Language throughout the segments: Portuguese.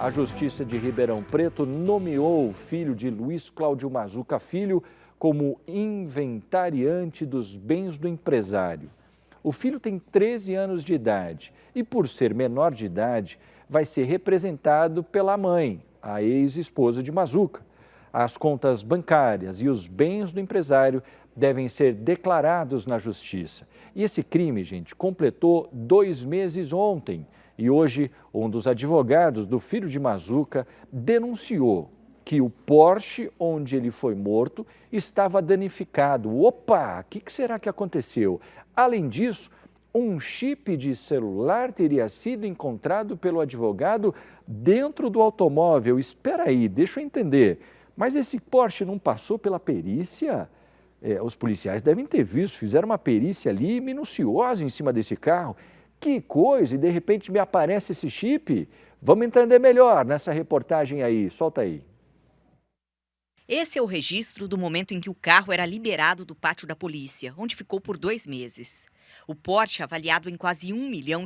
A Justiça de Ribeirão Preto nomeou o filho de Luiz Cláudio Mazuca Filho como inventariante dos bens do empresário. O filho tem 13 anos de idade e, por ser menor de idade, vai ser representado pela mãe, a ex-esposa de Mazuca. As contas bancárias e os bens do empresário devem ser declarados na Justiça. E esse crime, gente, completou 2 meses ontem. E hoje, um dos advogados do filho de Mazuca denunciou que o Porsche onde ele foi morto estava danificado. Opa, o que será que aconteceu? Além disso, um chip de celular teria sido encontrado pelo advogado dentro do automóvel. Espera aí, deixa eu entender. Mas esse Porsche não passou pela perícia? Os policiais devem ter visto, fizeram uma perícia ali minuciosa em cima desse carro. Que coisa, e de repente me aparece esse chip? Vamos entender melhor nessa reportagem aí, solta aí. Esse é o registro do momento em que o carro era liberado do pátio da polícia, onde ficou por 2 meses. O Porsche, avaliado em quase R$1 milhão,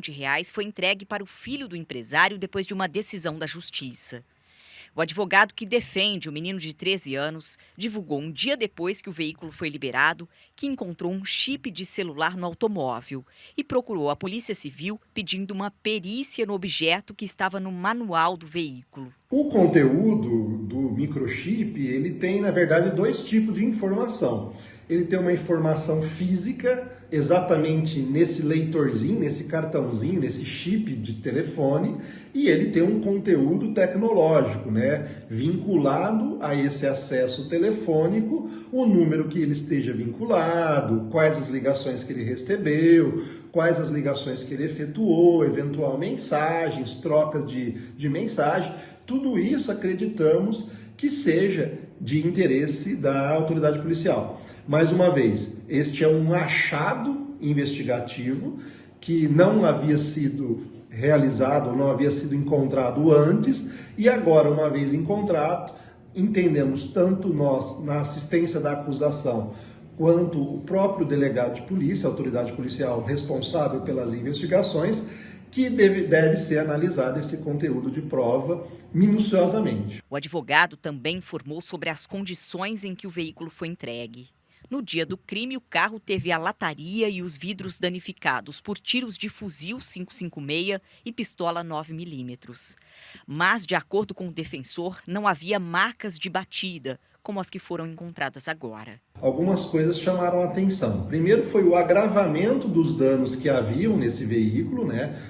foi entregue para o filho do empresário depois de uma decisão da justiça. O advogado que defende o menino de 13 anos divulgou um dia depois que o veículo foi liberado que encontrou um chip de celular no automóvel e procurou a Polícia Civil pedindo uma perícia no objeto que estava no manual do veículo. O conteúdo do microchip, ele tem, na verdade, 2 tipos de informação. Ele tem uma informação física, exatamente nesse leitorzinho, nesse cartãozinho, nesse chip de telefone, e ele tem um conteúdo tecnológico, né? Vinculado a esse acesso telefônico, o número que ele esteja vinculado, quais as ligações que ele recebeu, quais as ligações que ele efetuou, eventual mensagens, trocas de mensagem. Tudo isso acreditamos que seja de interesse da autoridade policial. Mais uma vez, este é um achado investigativo que não havia sido realizado, não havia sido encontrado antes, e agora, uma vez encontrado, entendemos tanto nós, na assistência da acusação, quanto o próprio delegado de polícia, a autoridade policial responsável pelas investigações, que deve ser analisado esse conteúdo de prova minuciosamente. O advogado também informou sobre as condições em que o veículo foi entregue. No dia do crime, o carro teve a lataria e os vidros danificados por tiros de fuzil 5.56 e pistola 9mm. Mas, de acordo com o defensor, não havia marcas de batida, como as que foram encontradas agora. Algumas coisas chamaram a atenção. Primeiro foi o agravamento dos danos que haviam nesse veículo, né,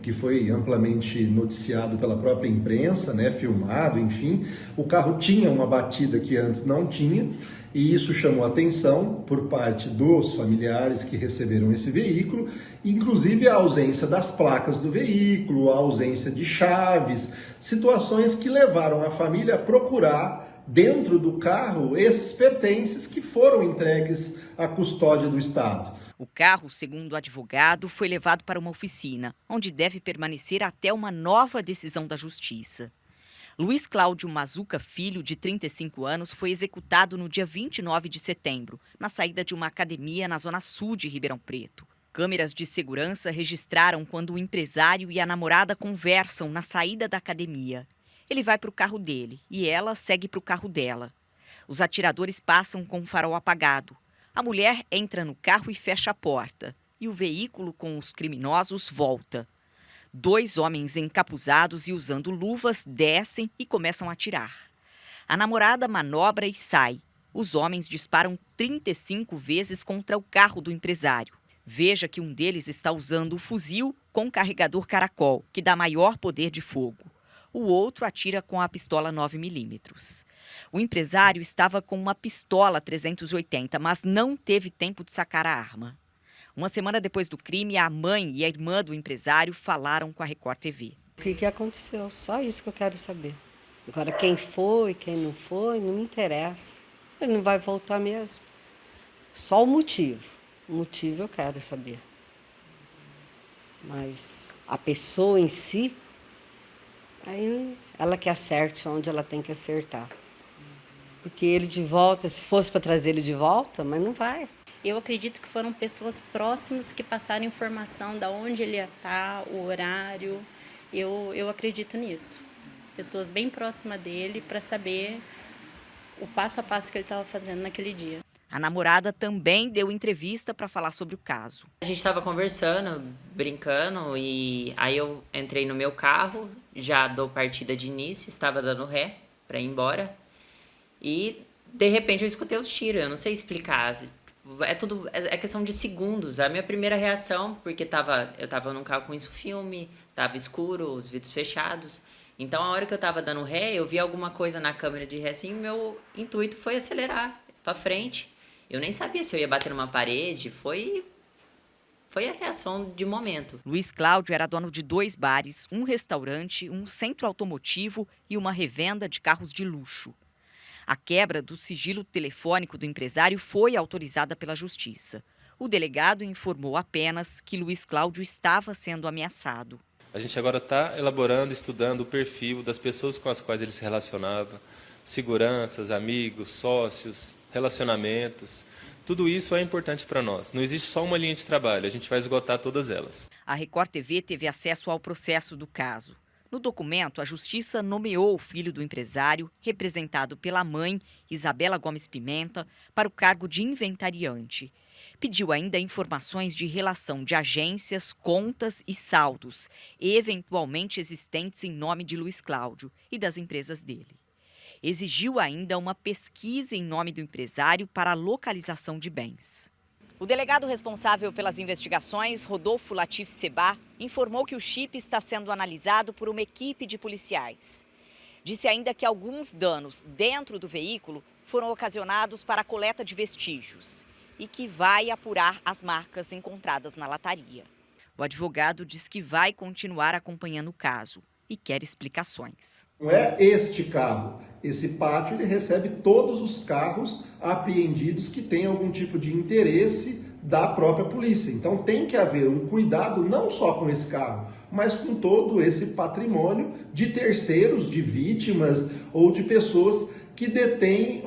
que foi amplamente noticiado pela própria imprensa, né, filmado, enfim. O carro tinha uma batida que antes não tinha, e isso chamou a atenção por parte dos familiares que receberam esse veículo, inclusive a ausência das placas do veículo, a ausência de chaves, situações que levaram a família a procurar dentro do carro esses pertences que foram entregues à custódia do Estado. O carro, segundo o advogado, foi levado para uma oficina, onde deve permanecer até uma nova decisão da Justiça. Luiz Cláudio Mazuca Filho, de 35 anos, foi executado no dia 29 de setembro, na saída de uma academia na zona sul de Ribeirão Preto. Câmeras de segurança registraram quando o empresário e a namorada conversam na saída da academia. Ele vai para o carro dele e ela segue para o carro dela. Os atiradores passam com o farol apagado. A mulher entra no carro e fecha a porta. E o veículo com os criminosos volta. 2 homens encapuzados e usando luvas descem e começam a atirar. A namorada manobra e sai. Os homens disparam 35 vezes contra o carro do empresário. Veja que um deles está usando o fuzil com carregador caracol, que dá maior poder de fogo. O outro atira com a pistola 9mm. O empresário estava com uma pistola 380, mas não teve tempo de sacar a arma. Uma semana depois do crime, a mãe e a irmã do empresário falaram com a Record TV. O que aconteceu? Só isso que eu quero saber. Agora, quem foi, quem não foi, não me interessa. Ele não vai voltar mesmo. Só o motivo. O motivo eu quero saber. Mas a pessoa em si, aí ela que acerte onde ela tem que acertar. Porque ele de volta, se fosse para trazer ele de volta, mas não vai. Eu acredito que foram pessoas próximas que passaram informação de onde ele ia estar, o horário. Eu acredito nisso. pessoas bem próximas dele, para saber o passo a passo que ele estava fazendo naquele dia. A namorada também deu entrevista para falar sobre o caso. A gente estava conversando, brincando, e aí eu entrei no meu carro, já dou partida de início, estava dando ré para ir embora, e de repente eu escutei os tiros, eu não sei explicar, é questão de segundos. A minha primeira reação, porque eu estava num carro com isso filme, estava escuro, os vidros fechados, então a hora que eu estava dando ré, eu vi alguma coisa na câmera de ré assim, meu intuito foi acelerar para frente. Eu nem sabia se eu ia bater numa parede, foi a reação de momento. Luiz Cláudio era dono de 2 bares, um restaurante, um centro automotivo e uma revenda de carros de luxo. A quebra do sigilo telefônico do empresário foi autorizada pela Justiça. O delegado informou apenas que Luiz Cláudio estava sendo ameaçado. A gente agora está elaborando, estudando o perfil das pessoas com as quais ele se relacionava, seguranças, amigos, sócios, relacionamentos. Tudo isso é importante para nós. Não existe só uma linha de trabalho, a gente vai esgotar todas elas. A Record TV teve acesso ao processo do caso. No documento, a Justiça nomeou o filho do empresário, representado pela mãe, Isabela Gomes Pimenta, para o cargo de inventariante. Pediu ainda informações de relação de agências, contas e saldos, eventualmente existentes em nome de Luiz Cláudio e das empresas dele. Exigiu ainda uma pesquisa em nome do empresário para a localização de bens. O delegado responsável pelas investigações, Rodolfo Latif Sebá, informou que o chip está sendo analisado por uma equipe de policiais. Disse ainda que alguns danos dentro do veículo foram ocasionados para a coleta de vestígios e que vai apurar as marcas encontradas na lataria. O advogado diz que vai continuar acompanhando o caso e quer explicações. Não é este carro. Esse pátio ele recebe todos os carros apreendidos que têm algum tipo de interesse da própria polícia. Então tem que haver um cuidado não só com esse carro, mas com todo esse patrimônio de terceiros, de vítimas ou de pessoas que detêm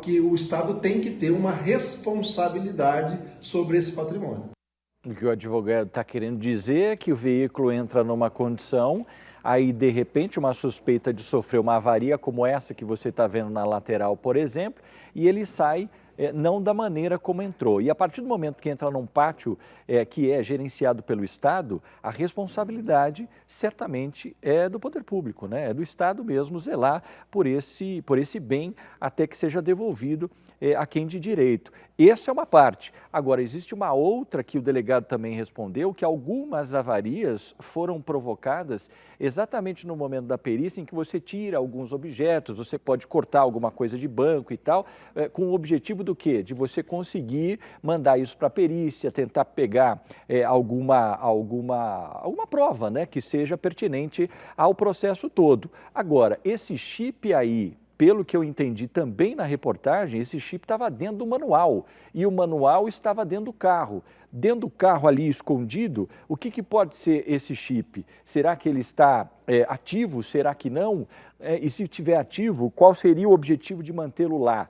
que o Estado tem que ter uma responsabilidade sobre esse patrimônio. O que o advogado está querendo dizer é que o veículo entra numa condição, aí de repente uma suspeita de sofrer uma avaria como essa que você está vendo na lateral, por exemplo, e ele sai não da maneira como entrou. E a partir do momento que entra num pátio que é gerenciado pelo Estado, a responsabilidade certamente é do poder público, né? É do Estado mesmo zelar por esse bem até que seja devolvido a quem de direito. Essa é uma parte. Agora, existe uma outra que o delegado também respondeu, que algumas avarias foram provocadas exatamente no momento da perícia em que você tira alguns objetos, você pode cortar alguma coisa de banco e tal, com o objetivo do quê? De você conseguir mandar isso para a perícia, tentar pegar alguma prova, né, que seja pertinente ao processo todo. Agora, esse chip aí, pelo que eu entendi também na reportagem, esse chip estava dentro do manual e o manual estava dentro do carro. Dentro do carro ali escondido, o que pode ser esse chip? Será que ele está ativo? Será que não? E se estiver ativo, qual seria o objetivo de mantê-lo lá?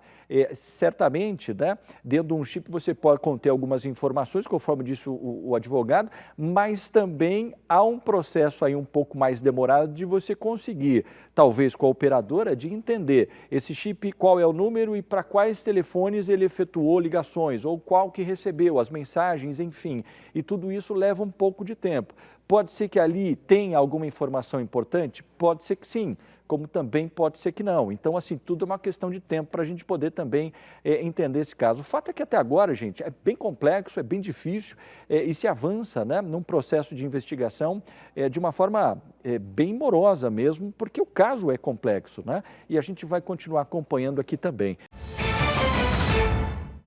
Certamente, né, dentro de um chip você pode conter algumas informações, conforme disse o advogado, mas também há um processo aí um pouco mais demorado de você conseguir, talvez com a operadora, de entender esse chip, qual é o número e para quais telefones ele efetuou ligações, ou qual que recebeu as mensagens, enfim. E tudo isso leva um pouco de tempo. Pode ser que ali tenha alguma informação importante? Pode ser que sim, como também pode ser que não. Então, assim, tudo é uma questão de tempo para a gente poder também entender esse caso. O fato é que até agora, gente, é bem complexo, é bem difícil e se avança, né, num processo de investigação de uma forma bem morosa mesmo, porque o caso é complexo, né? E a gente vai continuar acompanhando aqui também.